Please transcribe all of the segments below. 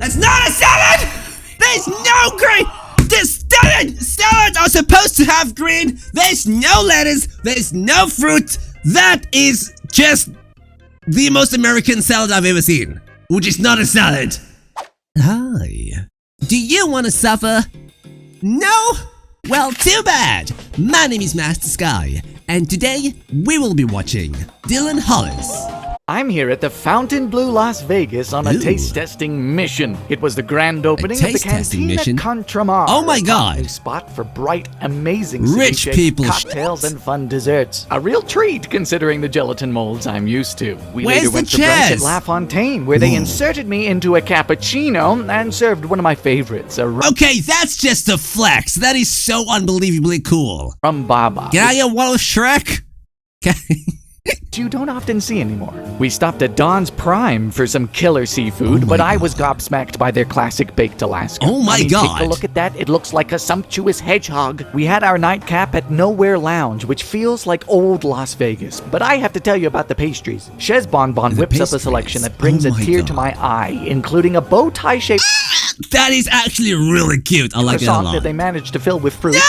That's not a salad! There's no green! This salads are supposed to have green! There's no lettuce! There's no fruit! That is just the most American salad I've ever seen. Which is not a salad. Hi. Do you want to suffer? No? Well, too bad. My name is Master Sky, and today we will be watching Dylan Hollis. I'm here at the Fontainebleau, Las Vegas on a taste testing mission. It was the grand opening of the Cantina Contramar. Oh my god. A spot for bright, amazing rich people cocktails and fun desserts. A real treat considering the gelatin molds I'm used to. We later went to brunch at La Fontaine where they inserted me into a cappuccino and served one of my favorites. Okay, that's just a flex. That is so unbelievably cool. From Baba. Can I get one with Shrek? You don't often see anymore. We stopped at Don's Prime for some killer seafood, but I was gobsmacked by their classic baked Alaska. Oh my god. Take a look at that. It looks like a sumptuous hedgehog. We had our nightcap at Nowhere Lounge, which feels like old Las Vegas. But I have to tell you about the pastries. Chez Bonbon whips up a selection that brings a tear to my eye, including a bow tie shaped that is actually really cute. I like it a lot. That they managed to fill with fruit. No!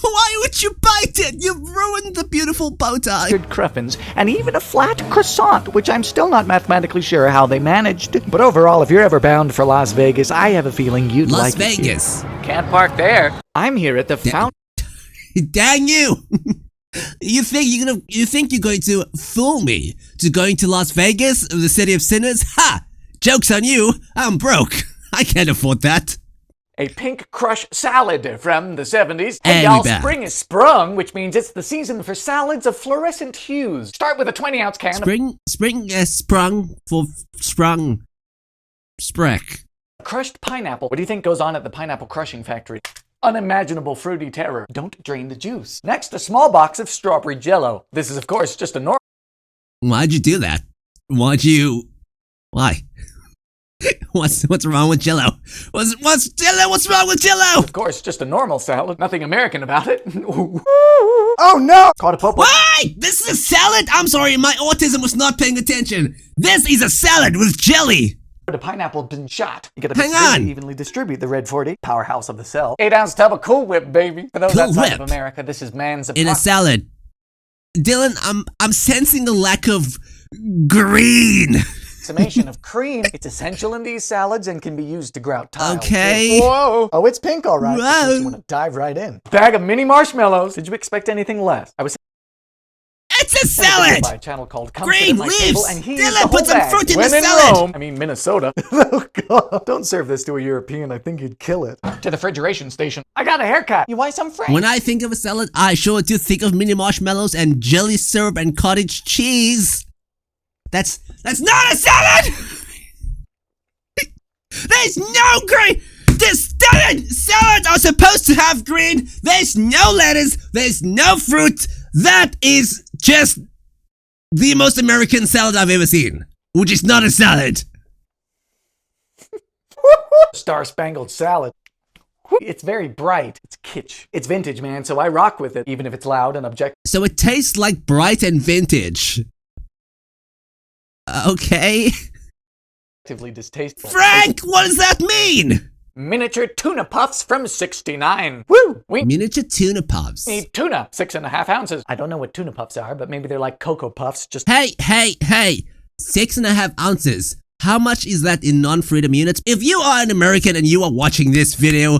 Why would you bite it? You've ruined the beautiful bow tie. Cruffins, and even a flat croissant, which I'm still not mathematically sure how they managed. But overall, if you're ever bound for Las Vegas, I have a feeling you'd like it. Las Vegas. Can't park there. I'm here at the fountain. Dang you! You think you're going to fool me to going to Las Vegas, the city of sinners? Ha! Joke's on you. I'm broke. I can't afford that. A pink crush salad from the 70s. Hey y'all, spring is sprung, which means it's the season for salads of fluorescent hues. Start with a 20-ounce can. Spring is sprung for sprung. Spreck. Crushed pineapple. What do you think goes on at the pineapple crushing factory? Unimaginable fruity terror. Don't drain the juice. Next, a small box of strawberry jello. This is, of course, just a normal. Why'd you do that? Why? What's wrong with Jello? What's wrong with Jello? Of course, just a normal salad. Nothing American about it. Oh no! Caught a popo. Wait! This is a salad? I'm sorry, my autism was not paying attention. This is a salad with jelly. The pineapple been shot. You gotta hang on. Evenly distribute the red 40, powerhouse of the cell. 8-ounce tub of Cool Whip, baby. For those outside of America, this is man's in a salad. Dylan, I'm sensing a lack of green. Summation of cream. It's essential in these salads and can be used to grout tiles. Okay. Whoa. Oh, it's pink, all right. Whoa. You want to dive right in. Bag of mini marshmallows. Did you expect anything less? It's a salad. By a channel called Green leaves. Dylan, put some fruit in the salad. Rome, I mean Minnesota. Oh God! Don't serve this to a European. I think you'd kill it. To the refrigeration station. I got a haircut. You want some French? When I think of a salad, I sure do think of mini marshmallows and jelly syrup and cottage cheese. That's not a salad! There's no green! Salads are supposed to have green! There's no lettuce! There's no fruit! That is just the most American salad I've ever seen. Which is not a salad. Star-spangled salad. It's very bright. It's kitsch. It's vintage, man, so I rock with it, even if it's loud and objective. So it tastes like bright and vintage. Okay. Distasteful. Frank, what does that mean? Miniature tuna puffs from 69. Woo! Miniature tuna puffs. Need tuna, 6.5 ounces. I don't know what tuna puffs are, but maybe they're like Cocoa Puffs. Just Hey! 6.5 ounces. How much is that in non-freedom units? If you are an American and you are watching this video,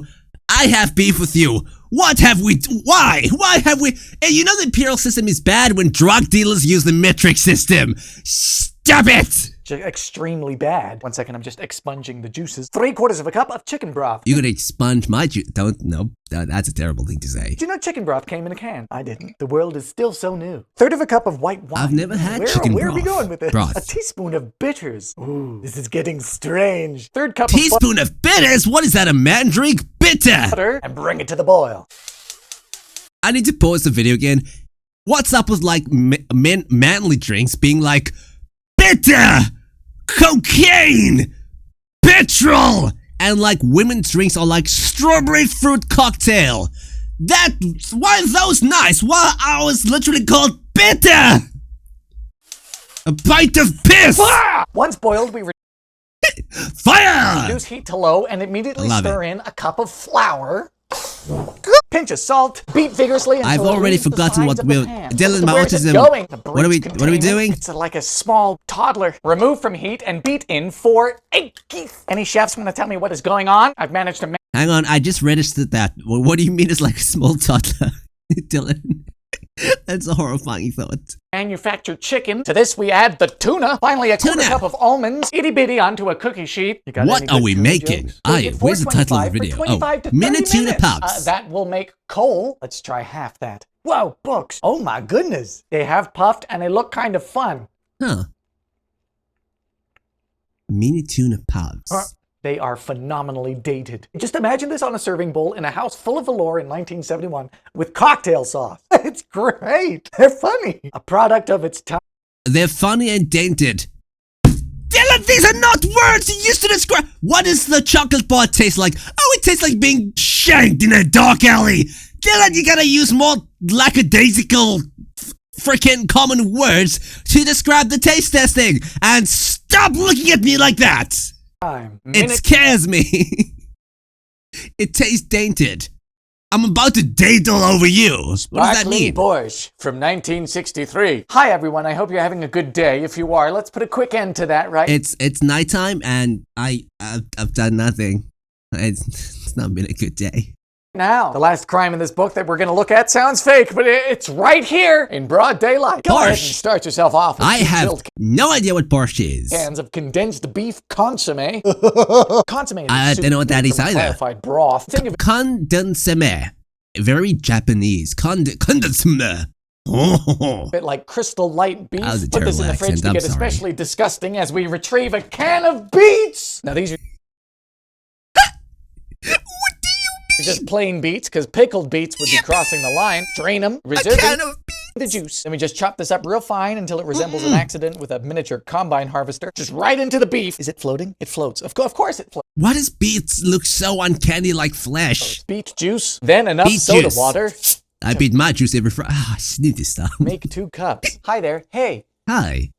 I have beef with you. Why have we? And you know the imperial system is bad when drug dealers use the metric system. Stop it! Extremely bad. 1 second, I'm just expunging the juices. 3/4 of a cup of chicken broth. You're gonna expunge my juice? No, that's a terrible thing to say. Did you know chicken broth came in a can? I didn't. The world is still so new. 1/3 of a cup of white wine. I've never had chicken broth. Where are we going with this? Broth. A teaspoon of bitters. Ooh, this is getting strange. 1/3 cup teaspoon of bitters? What is that, a man drink? Bitter! Butter and bring it to the boil. I need to pause the video again. What's up with like manly drinks being like bitter, cocaine, petrol, and like women's drinks are like strawberry fruit cocktail. Why are those nice? Why are ours literally called bitter? A pint of piss! Once boiled, we Fire! Reduce heat to low and immediately Love stir in a cup of flour. Pinch of salt. Beat vigorously until I've it already leaves the forgotten sides what of the we're... pan. Dylan, my Where's it autism. going? The What are we containment, doing? It's like a small toddler. Remove from heat and beat in for 8 geese. Any chefs want to tell me what is going on? I've managed to Hang on, I just registered that. What do you mean it's like a small toddler? Dylan. That's a horrifying thought. manufacture chicken. To this we add the tuna. Finally, a quarter Tuna. cup of almonds. Itty bitty onto a cookie sheet. You got What any are good we tuna making? jokes? Aye, It's where's the title of the $4.25 video? for 25 to 30 Mini tuna minutes. pops. That will make coal. Let's try half that. Whoa, books. Oh my goodness. They have puffed and they look kind of fun. Huh. Mini tuna pops. They are phenomenally dated. Just imagine this on a serving bowl in a house full of velour in 1971 with cocktail sauce. It's great. They're funny. A product of its time. They're funny and dented. Dylan, these are not words you used to describe. What does the chocolate bar taste like? Oh, it tastes like being shanked in a dark alley. Dylan, you gotta use more lackadaisical freaking common words to describe the taste testing. And stop looking at me like that. It scares me. It tastes dainted. I'm about to date all over you. What does that mean? Borscht from 1963. Hi everyone, I hope you're having a good day. If you are, let's put a quick end to that, right? It's nighttime and I've done nothing. It's not been a good day. Now, the last crime in this book that we're going to look at sounds fake, but it's right here in broad daylight. Go ahead and start yourself off with I have no idea what borscht is. cans of condensed beef consomme. Consomme is I don't know what that is either. clarified broth. Think of Condense. Very Japanese. Condense. Oh. it like Crystal Light beef. That was a Put this in the terrible fridge accent, to I'm get sorry. especially disgusting as we retrieve a can of beets. Now these are just plain beets, because pickled beets would be crossing the line. Drain them, reserve the juice. Then we just chop this up real fine until it resembles an accident with a miniature combine harvester. Just right into the beef. Is it floating? It floats. Of course it floats. Why does beets look so uncanny like flesh? Beet juice, then enough Beet soda juice. water. I beat my juice every Friday. I sneeze this stuff. Make 2 cups. Hi there. Hey, Hi.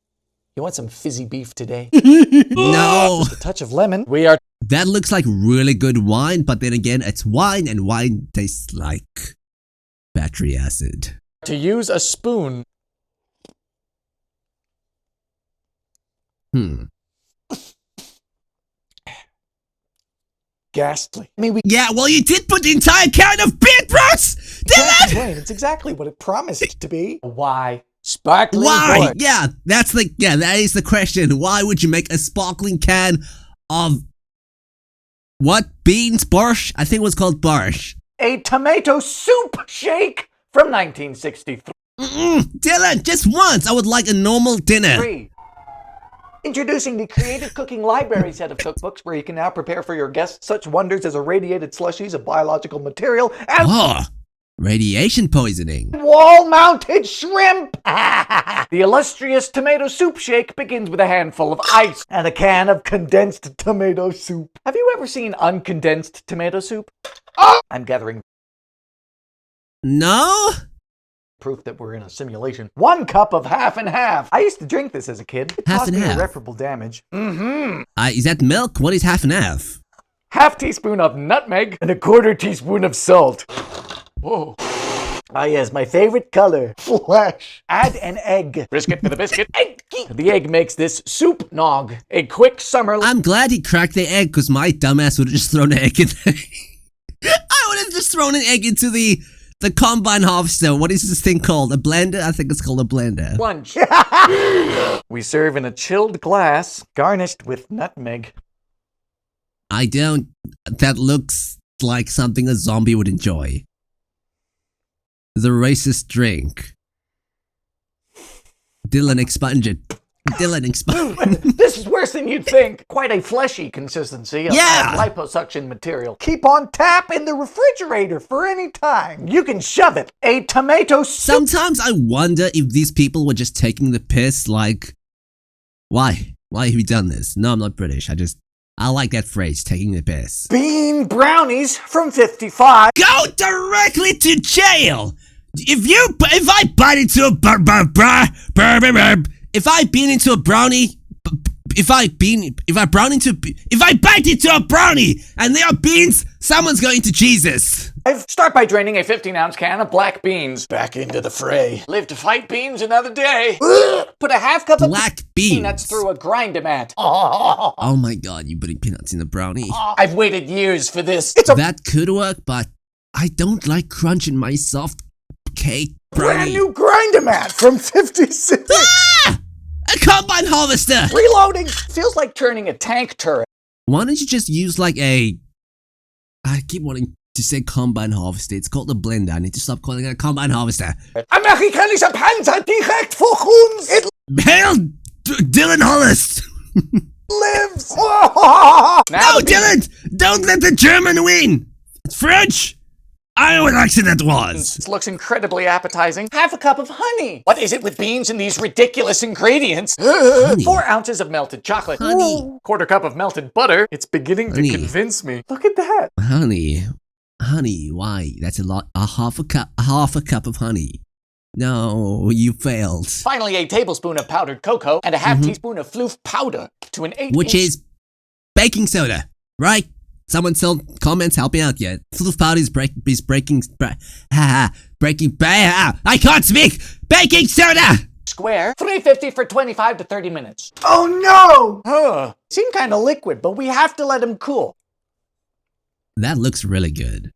you want some fizzy beef today? No. Just a touch of lemon. We are That looks like really good wine, but then again, it's wine, and wine tastes like battery acid. to use a spoon. Ghastly. I mean, we Yeah, well, you did put the entire can of beetroots! can't Dylan! complain. It's exactly what it promised to be. Why? Sparkling Why? borscht. Yeah, that is the question. Why would you make a sparkling can of what? Beans? Borscht? I think it was called borscht. A tomato soup shake from 1963. Dylan, just once. I would like a normal dinner. Introducing the Creative Cooking Library set of cookbooks where you can now prepare for your guests such wonders as irradiated slushies of biological material and Oh, radiation poisoning. wall-mounted shrimp. The illustrious tomato soup shake begins with a handful of ice and a can of condensed tomato soup. Have you ever seen uncondensed tomato soup? Oh! I'm gathering No? proof that we're in a simulation. 1 cup of half and half. I used to drink this as a kid. It Half caused and me half. irreparable damage. Is that milk? What is half and half? Half teaspoon of nutmeg and a quarter teaspoon of salt. Whoa. Ah yes, my favorite color, flesh. Add an egg. Brisket for the biscuit. Egg. The egg makes this soup nog. A quick summer. I'm glad he cracked the egg, because my dumbass would have just thrown an egg in there. I would have just thrown an egg into the combine harvester. What is this thing called? A blender? I think it's called a blender. Lunch. We serve in a chilled glass, garnished with nutmeg. I don't. That looks like something a zombie would enjoy. The racist drink. Dylan, expunge it. Dylan, expunge. This is worse than you'd think. Quite a fleshy consistency of Yeah. liposuction material. Keep on tap in the refrigerator for any time. You can shove it. A tomato soup. Sometimes I wonder if these people were just taking the piss, like, why? Why have you done this? No, I'm not British. I like that phrase, taking the piss. Bean brownies from 55. Go directly to jail! If I bite into a if I bite into a brownie, if I bite into a brownie and there are beans, someone's going to Jesus. Start by draining a 15-ounce can of black beans back into the fray. Live to fight beans another day. Put a half cup of Black beans. peanuts through a grind-o-mat. Oh my god, you putting peanuts in a brownie. I've waited years for this. That could work, but I don't like crunch in my soft cake brownie. Brand new grind-o-mat from 56. A combine harvester! Reloading. Feels like turning a tank turret. Why don't you just use like a... I keep wanting to say combine harvester. It's called a blender. I need to stop calling it a combine harvester. Amerikanischer Panzer direkt vor uns. It Hail Dylan Hollis! lives. No, Dylan! Don't let the German win! It's French! I know what accent that was! This looks incredibly appetizing. Half a cup of honey. What is it with beans and these ridiculous ingredients? 4 ounces of melted chocolate. Honey. Quarter cup of melted butter. It's beginning Honey. to convince me. Look at that. Honey, why? That's a lot. A half a cup of honey. No, you failed. Finally, a tablespoon of powdered cocoa and a half teaspoon of floof powder to an 8-inch... Which is baking soda, right? Someone still comments, help me out yet. Floof powder is breaking. I can't speak. Baking soda. Square, $3.50 for 25 to 30 minutes. Oh no! Seem kind of liquid, but we have to let him cool. That looks really good.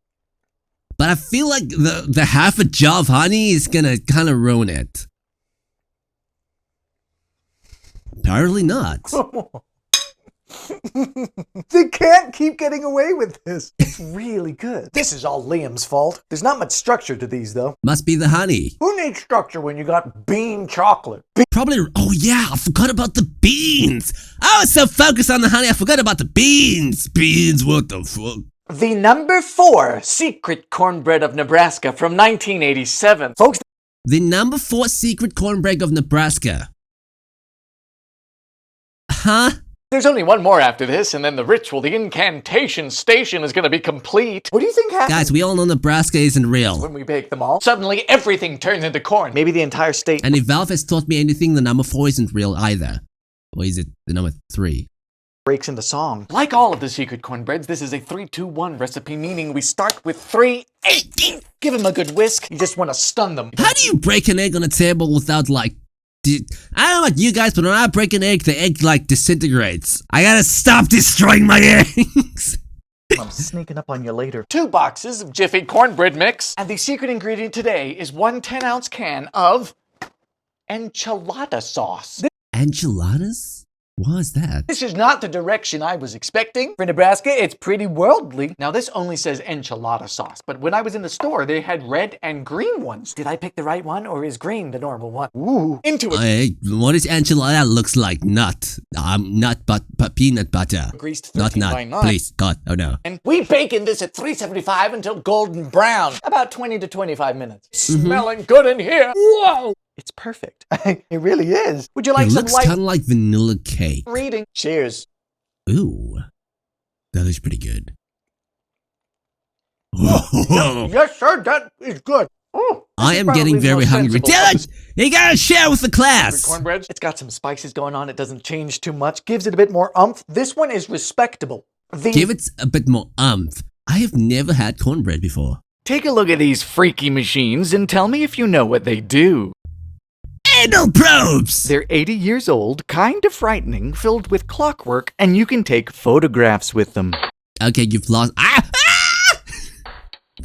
But I feel like the half a jar of honey is gonna kind of ruin it. Apparently not. They can't keep getting away with this. It's really good. This is all Liam's fault. There's not much structure to these, though. Must be the honey. Who needs structure when you got bean chocolate? Probably. Oh yeah, I forgot about the beans. I was so focused on the honey, I forgot about the beans. Beans, what the fuck? The number 4 secret cornbread of Nebraska from 1987. Folks, The number 4 secret cornbread of Nebraska. Huh? there's only one more after this, and then the ritual, the incantation station is going to be complete. What do you think happens Guys, we all know Nebraska isn't real. when we bake them all? Suddenly, everything turns into corn. Maybe the entire state. And if Valve has taught me anything, the number 4 isn't real either. Or is it the number 3? Breaks into song. Like all of the secret cornbreads, this is a 3-2-1 recipe, meaning we start with 3 eggs. Give them a good whisk. You just want to stun them. How do you break an egg on a table without like... I don't know about you guys, but when I break an egg, the egg like disintegrates. I gotta stop destroying my eggs. I'm sneaking up on you later. 2 boxes of Jiffy cornbread mix. And the secret ingredient today is 1 10-ounce can of enchilada sauce. Enchiladas? What is that? This is not the direction I was expecting. For Nebraska, it's pretty worldly. Now, this only says enchilada sauce, but when I was in the store, they had red and green ones. Did I pick the right one, or is green the normal one? Ooh. Into it. What is enchilada? Looks like nut. Nut, but peanut butter. Greased Not 13 nut. by 9. Please, God, oh no. And we baking this at 375 until golden brown. About 20 to 25 minutes. Smelling good in here. Whoa! It's perfect. It really is. Would you like It some looks light kind of like vanilla cake. reading? Cheers. Ooh, that is pretty good. Yes, sir, that is good. Oh, I am getting very hungry. Dylan, you gotta share with the class. Cornbread. It's got some spices going on. It doesn't change too much. Gives it a bit more oomph. This one is respectable. Give it a bit more umph. I have never had cornbread before. Take a look at these freaky machines and tell me if you know what they do. Anal probes! They're 80 years old, kind of frightening, filled with clockwork, and you can take photographs with them. Okay, you've lost.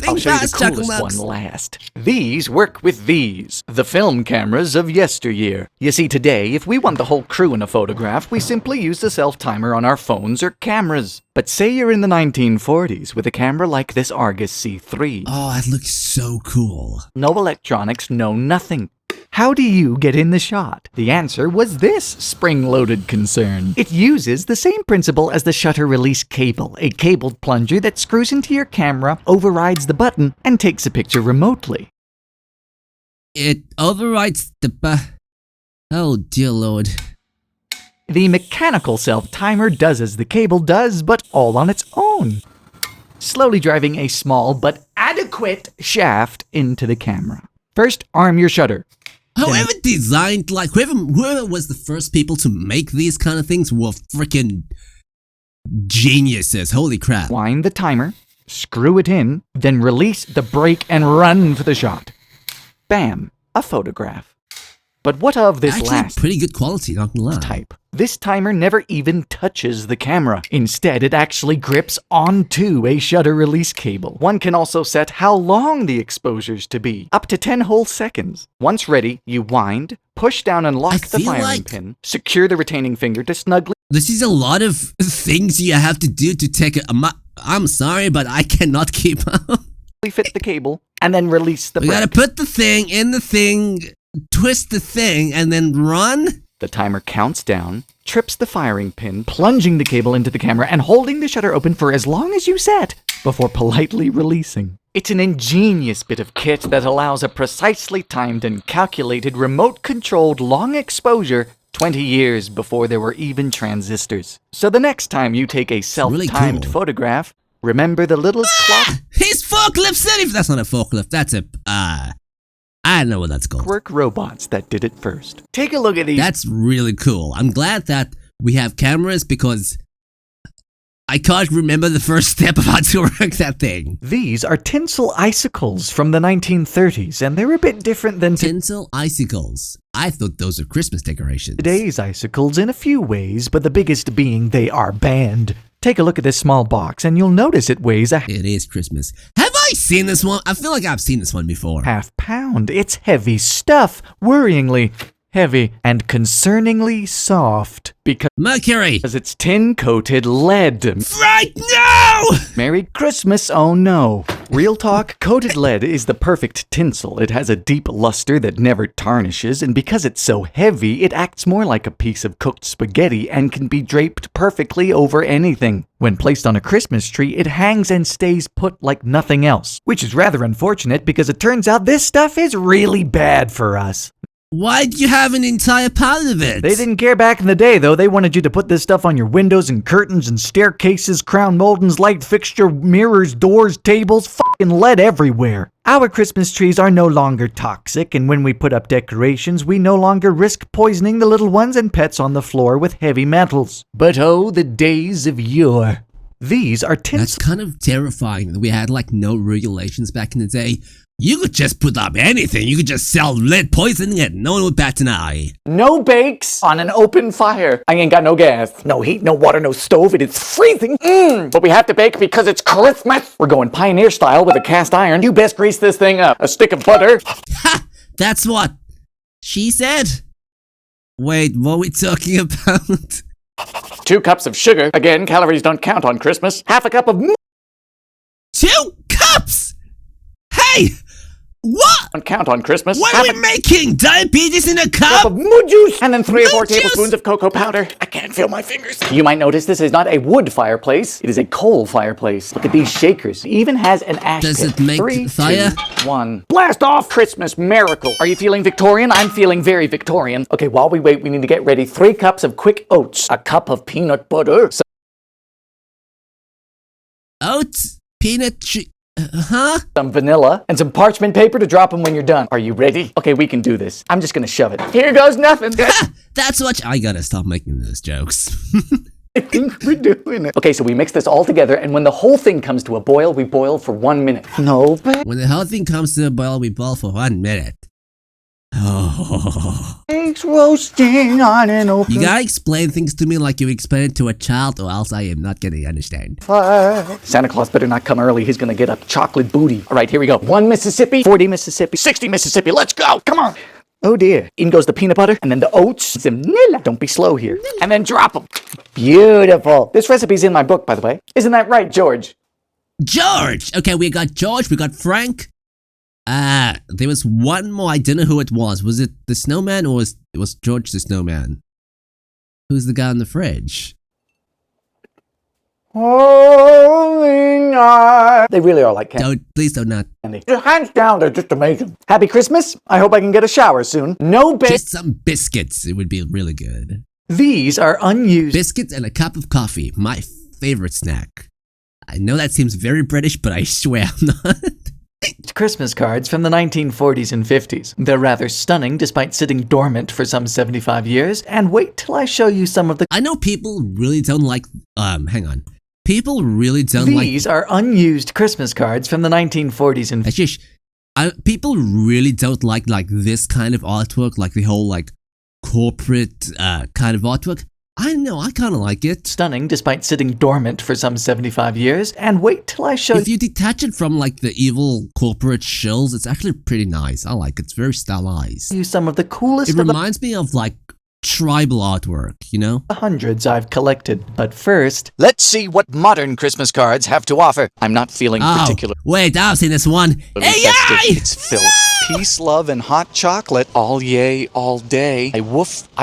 I'll show you the coolest one last. These work with these, the film cameras of yesteryear. You see, today, if we want the whole crew in a photograph, we simply use the self-timer on our phones or cameras. But say you're in the 1940s with a camera like this Argus C3. Oh, that looks so cool. No electronics, no nothing. How do you get in the shot? The answer was this spring-loaded concern. It uses the same principle as the shutter release cable, a cabled plunger that screws into your camera, overrides the button, and takes a picture remotely. It overrides the Oh, dear Lord. The mechanical self-timer does as the cable does, but all on its own. Slowly driving a small but adequate shaft into the camera. First, arm your shutter. Whoever designed, like, whoever was the first people to make these kind of things were freaking geniuses. Holy crap. Wind the timer, screw it in, then release the brake and run for the shot. Bam, a photograph. But what of this Actually, last pretty good quality, not gonna lie. type? This timer never even touches the camera. Instead, it actually grips onto a shutter release cable. One can also set how long the exposure's to be, up to 10 whole seconds. Once ready, you wind, push down and lock the firing pin, secure the retaining finger to snugly. This is a lot of things you have to do to take I'm sorry, but I cannot keep up. Fit the cable, and then release the brake. We gotta put the thing in the thing, twist the thing, and then run. The timer counts down, trips the firing pin, plunging the cable into the camera and holding the shutter open for as long as you set before politely releasing. It's an ingenious bit of kit that allows a precisely timed and calculated remote-controlled long exposure 20 years before there were even transistors. So the next time you take a self-timed cool. photograph, remember the little clock. His forklift said that's not a forklift, that's a, I don't know what that's called. Work robots that did it first. Take a look at these. That's really cool. I'm glad that we have cameras because I can't remember the first step of how to work that thing. These are tinsel icicles from the 1930s, and they're a bit different than Tinsel icicles. I thought those are Christmas decorations. today's icicles in a few ways, but the biggest being they are banned. Take a look at this small box, and you'll notice it weighs a It is Christmas. Have I seen this one? I feel like I've seen this one before. half-pound. It's heavy stuff, worryingly heavy and concerningly soft because Mercury! it's tin-coated lead. Right now! Merry Christmas, oh no. Real talk, coated lead is the perfect tinsel. It has a deep luster that never tarnishes, and because it's so heavy, it acts more like a piece of cooked spaghetti and can be draped perfectly over anything. When placed on a Christmas tree, it hangs and stays put like nothing else, which is rather unfortunate because it turns out this stuff is really bad for us. Why'd you have an entire pile of it? They didn't care back in the day, though. They wanted you to put this stuff on your windows and curtains and staircases, crown moldings, light fixture, mirrors, doors, tables, fucking lead everywhere. Our Christmas trees are no longer toxic, and when we put up decorations, we no longer risk poisoning the little ones and pets on the floor with heavy metals. But oh, the days of yore. These are tinsel. That's kind of terrifying that we had like no regulations back in the day. You could just put up anything. You could just sell lead poisoning and no one would bat an eye. No bakes on an open fire. I ain't got no gas, no heat, no water, no stove, and it's freezing. But we have to bake because it's Christmas. We're going pioneer style with a cast iron. You best grease this thing up. A stick of butter. Ha! That's what she said. Wait, what are we talking about? 2 cups of sugar. Again, calories don't count on Christmas. Half a cup of 2 cups! Hey! What? don't count on Christmas. What are we making? Diabetes in a cup? Of mood juice, and then 3 or 4 Mood juice? tablespoons of cocoa powder. I can't feel my fingers. You might notice this is not a wood fireplace. It is a coal fireplace. Look at these shakers. It even has an ash Does pit. it make 3, fire? 2, 1. Blast off! Christmas miracle. Are you feeling Victorian? I'm feeling very Victorian. Okay, while we wait, we need to get ready. 3 cups of quick oats, a cup of peanut butter, Oats? Peanut huh? some vanilla, and some parchment paper to drop them when you're done. Are you ready? Okay, we can do this. I'm just gonna shove it. Here goes nothing. That's what I gotta stop making those jokes. I think we're doing it. Okay, so we mix this all together, and when the whole thing comes to a boil, we boil for 1 minute. No, but When the whole thing comes to a boil, we boil for 1 minute. Oh. eggs roasting on an open You gotta explain things to me like you explain it to a child, or else I am not gonna understand. fire. Santa Claus better not come early. He's gonna get a chocolate booty. All right, here we go. 1 Mississippi, 40 Mississippi, 60 Mississippi. Let's go. Come on. Oh dear. In goes the peanut butter, and then the oats. Some vanilla. Don't be slow here. And then drop them. Beautiful. This recipe's in my book, by the way. Isn't that right, George? George! Okay, we got George, we got Frank. There was one more, I don't know who it was. Was it the snowman, or was George the snowman? Who's the guy in the fridge? Holy night. They really are like candy. Please don't not. Hands down, they're just amazing. Happy Christmas. I hope I can get a shower soon. No bake. Just some biscuits, it would be really good. These are unused. Biscuits and a cup of coffee, my favorite snack. I know that seems very British, but I swear I'm not. love Christmas cards from the 1940s and 50s. They're rather stunning despite sitting dormant for some 75 years, and wait till I show you some of the— I know people really don't like, hang on. People really don't like— These are unused Christmas cards from the 1940s and— Ashish, people really don't like this kind of artwork, like the whole like corporate kind of artwork. I know, I kind of like it. Stunning despite sitting dormant for some 75 years, and wait till I show— If you detach it from like the evil corporate shells, it's actually pretty nice. I like it. It's very stylized. you some of the coolest It of the reminds me of like tribal artwork, you know? hundreds I've collected. But first, Let's see what modern Christmas cards have to offer. I'm not feeling particularly Wait, I've seen this one. festive. AI! It's filth. Peace, love, and hot chocolate. All yay, all day. I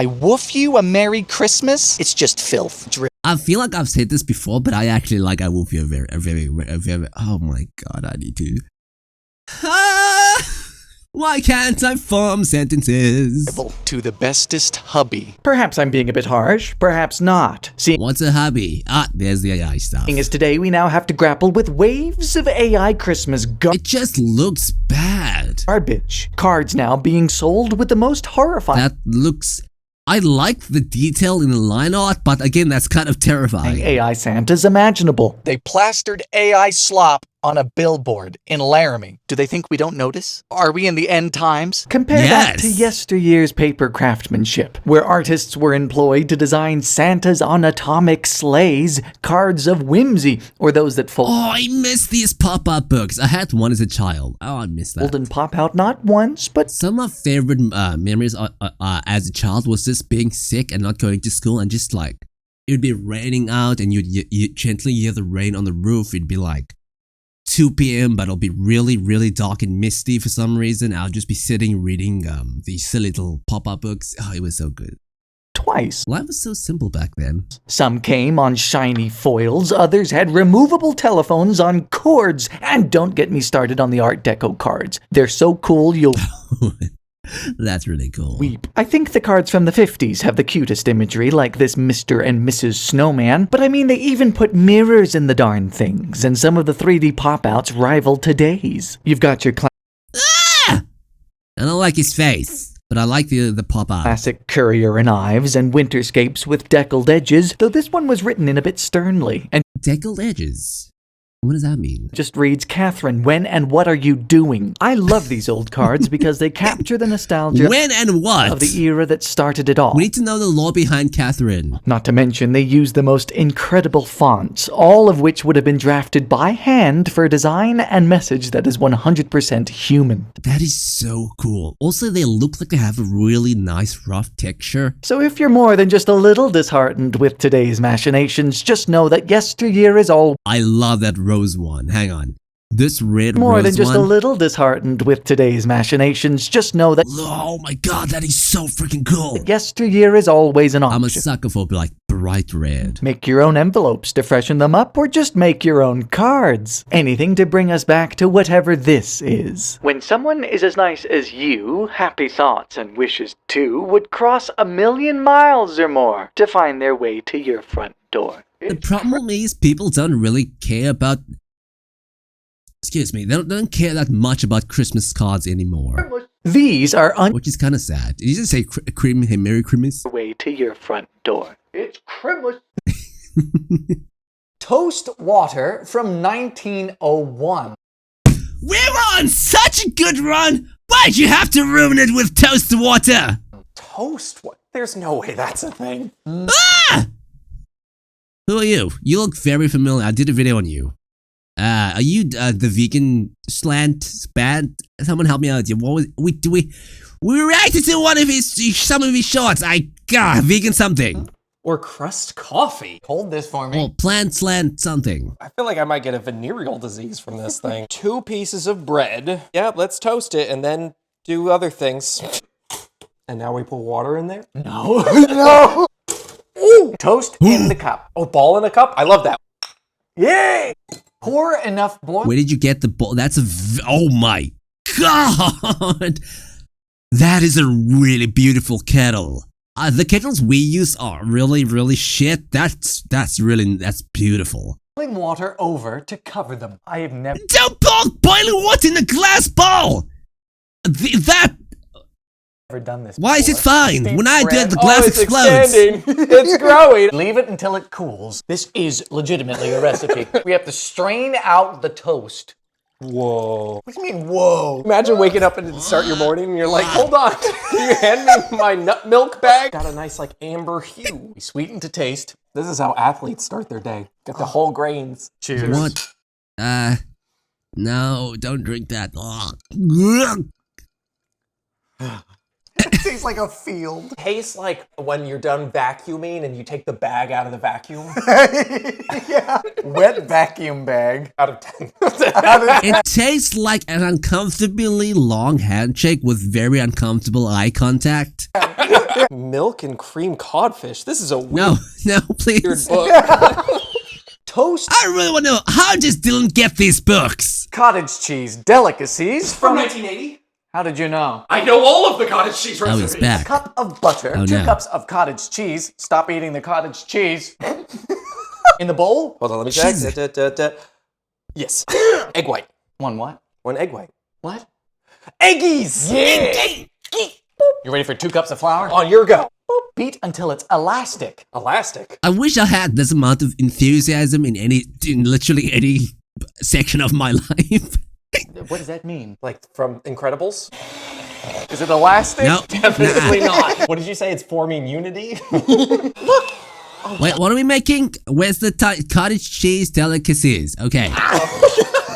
woof you a Merry Christmas. It's just filth. I feel like I've said this before, but I actually like I will feel very, oh my god, I need to. Why can't I form sentences? To the bestest hubby. perhaps I'm being a bit harsh, perhaps not. Seeing What's a hobby? There's the AI stuff. as today we now have to grapple with waves of AI Christmas It just looks bad. garbage. Cards now being sold with the most horrifying That looks... I like the detail in the line art, but again, that's kind of terrifying. AI Santas imaginable. They plastered AI slop on a billboard in Laramie. Do they think we don't notice? Are we in the end times? Compare that to Yes. yesteryear's paper craftsmanship, where artists were employed to design Santas on atomic sleighs, cards of whimsy, or those that fold Oh, I miss these pop-up books. I had one as a child. Oh, I miss that. and pop out not once, but Some of my favorite memories as a child was just being sick and not going to school, and just like it would be raining out, and you'd gently hear the rain on the roof. It'd be like 2 p.m., but it'll be really, really dark and misty for some reason. I'll just be sitting reading these silly little pop-up books. Oh, it was so good. twice. Life was so simple back then. Some came on shiny foils, others had removable telephones on cords, and don't get me started on the Art Deco cards. They're so cool you'll That's really cool. weep. I think the cards from the 50s have the cutest imagery, like this Mr. and Mrs. Snowman, but I mean they even put mirrors in the darn things, and some of the 3D pop-outs rival today's. You've got your I don't like his face, but I like the pop-up. classic Courier and Ives and Winterscapes with deckled edges, though this one was written in a bit sternly, and Deckled edges. What does that mean? just reads, Catherine, when and what are you doing? I love these old cards because they capture the nostalgia When and what? of the era that started it all. We need to know the lore behind Catherine. Not to mention, they use the most incredible fonts, all of which would have been drafted by hand for design and message that is 100% human. That is so cool. Also, they look like they have a really nice rough texture. So if you're more than just a little disheartened with today's machinations, just know that yesteryear is all I love that rose one. Hang on. This red more rose than just one. a little disheartened with today's machinations. Just know that Oh my god, that is so freaking cool. yesteryear is always an I'm a option. sucker for like bright red. Make your own envelopes to freshen them up, or just make your own cards. Anything to bring us back to whatever this is. When someone is as nice as you, happy thoughts and wishes too would cross 1,000,000 miles or more to find their way to your front door. The problem is people don't really care about... Excuse me, they don't care that much about Christmas cards anymore. These are on Which is kind of sad. Did you just say Merry Christmas? your way to your front door. It's Christmas. Toast water from 1901. We were on such a good run! Why'd you have to ruin it with toast water? Toast? What? There's no way that's a thing. Ah! Who are you? You look very familiar. I did a video on you. Are you the vegan slant band? Someone help me out here. What was we reacted to some of his shorts. Vegan something. Or crust coffee. Hold this for me. Or plant slant something. I feel like I might get a venereal disease from this thing. 2 pieces of bread. Yeah, let's toast it and then do other things. And now we put water in there? No. No. Ooh. Toast in the cup. Oh, ball in a cup? I love that. Yay! Pour enough boil. Where did you get the ball? Oh my god! That is a really beautiful kettle. The kettles we use are really, really shit. That's beautiful. sprinkling water over to cover them. I have never Don't pour boiling water in a glass bowl! That... done this Why is it before. fine? Steamed When I do bread. it, the glass it's explodes. expanding. It's growing. Leave it until it cools. This is legitimately a recipe. We have to strain out the toast. Whoa. What do you mean, whoa? Imagine waking up and to start your morning and you're like, hold on, can you hand me my nut milk bag? Got a nice like amber hue. We sweeten to taste. This is how athletes start their day. Got the whole grains. Cheers. What? No, don't drink that. It tastes like a field. Tastes like when you're done vacuuming and you take the bag out of the vacuum. Yeah. Wet vacuum bag. Out of 10. It tastes like an uncomfortably long handshake with very uncomfortable eye contact. Milk and cream codfish. This is a weird No, please. book. Toast. I really want to know, how does Dylan get these books? Cottage cheese delicacies From from... 1980? How did you know? I know all of the cottage cheese Oh, recipes. he's back. Cup of butter, Oh, 2 no. cups of cottage cheese. Stop eating the cottage cheese. In the bowl? Hold on, let me check. Jeez. Yes. Egg white. 1 what? 1 egg white. What? Eggies! Yeah. You ready for 2 cups of flour? On your go. Beat until it's elastic. Elastic. I wish I had this amount of enthusiasm in literally any section of my life. What does that mean? Like from Incredibles? Is it elastic? No, Definitely nah. not. What did you say? It's forming unity? Wait, what are we making? Where's the cottage cheese delicacies? Okay.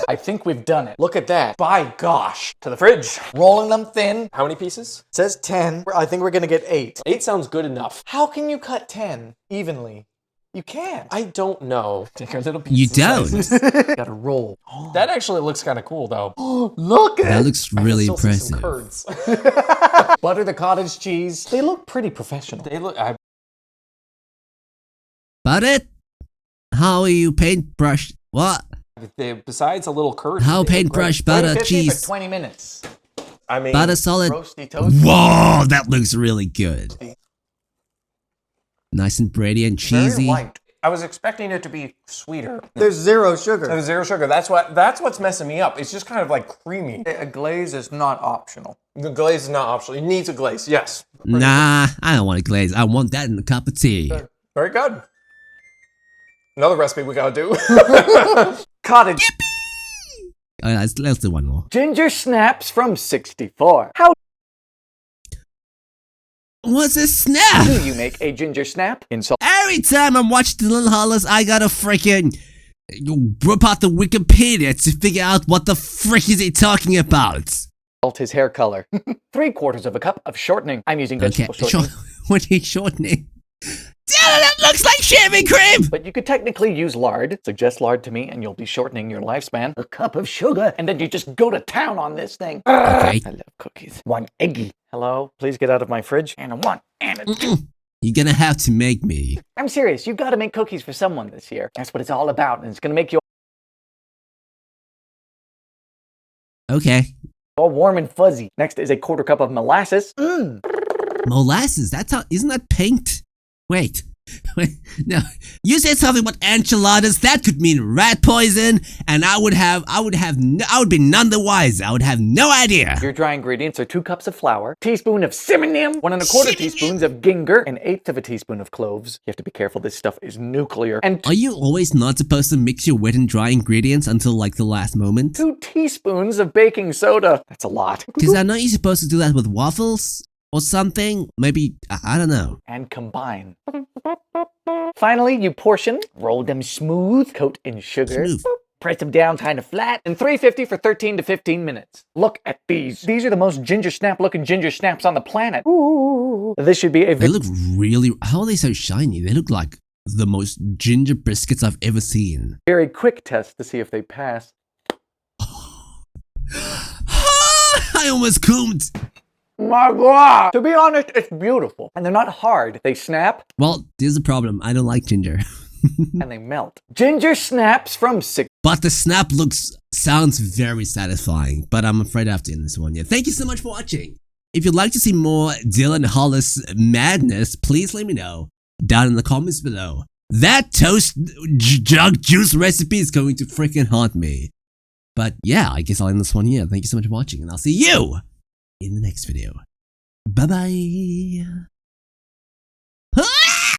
I think we've done it. Look at that. By gosh. To the fridge. Rolling them thin. How many pieces? Says 10. I think we're gonna get 8. 8 sounds good enough. How can you cut 10 evenly? You can't. I don't know. Take our little You pieces. don't. Gotta roll. That actually looks kind of cool, though. Look at That looks really Still see some impressive. curds. butter the cottage cheese. They look pretty professional. They look. But it? How are you paintbrush? What? Besides a little curd. How they look great. paintbrush butter 350 cheese? for 20 minutes. I mean, Butter solid. Roasty toast. Whoa, that looks really good. Nice and bready and very cheesy. light. I was expecting it to be sweeter. There's 0 sugar. There's 0 sugar. That's what's messing me up. It's just kind of like creamy. A glaze is not optional. The glaze is not optional. It needs a glaze. Yes. Nah, I don't want a glaze. I want that in a cup of tea. Very good. Another recipe we gotta do. Cottage Let's do one more. ginger snaps from 64. How What's a snap? do you make a ginger snap? Insult Every time I'm watching Little Hollis, I gotta freaking rip out the Wikipedia to figure out what the frick is he talking about. his hair color. 3/4 of a cup of shortening. I'm using Okay, vegetable shortening. what are you shortening? Damn, that looks like shaving cream! But you could technically use lard. Suggest lard to me and you'll be shortening your lifespan. A cup of sugar. And then you just go to town on this thing. Okay. I love cookies. 1 eggy. Hello? Please get out of my fridge. And a 1. And a 2. You're gonna have to make me. I'm serious. You've got to make cookies for someone this year. That's what it's all about. And it's going to make you Okay. all warm and fuzzy. Next is a 1/4 cup of molasses. Molasses, isn't that paint? Wait, no. You said something about enchiladas. That could mean rat poison, and I would be none the wiser. I would have no idea. Your dry ingredients are 2 cups of flour, teaspoon of cinnamon, 1 1/4 teaspoons of ginger, and 1/8 of a teaspoon of cloves. You have to be careful. This stuff is nuclear. And Are you always not supposed to mix your wet and dry ingredients until like the last moment? 2 teaspoons of baking soda. That's a lot. Because I know you're supposed to do that with waffles or something. Maybe, I don't know. And combine. Finally, you portion, roll them smooth, coat in sugar, Smooth. press them down kind of flat, and 350 for 13 to 15 minutes. Look at these. These are the most ginger snap looking ginger snaps on the planet. Ooh. This should be a They look really, how are they so shiny? They look like the most ginger biscuits I've ever seen. very quick test to see if they pass. I almost coomed. My God! To be honest, it's beautiful. And they're not hard. They snap Well, there's a problem. I don't like ginger. and they melt. Ginger snaps from 6. But the snap sounds very satisfying. But I'm afraid I have to end this one. Yeah. Thank you so much for watching. If you'd like to see more Dylan Hollis madness, please let me know down in the comments below. that toast jug juice recipe is going to freaking haunt me. But yeah, I guess I'll end this one here. Thank you so much for watching, and I'll see you in the next video. Bye-bye.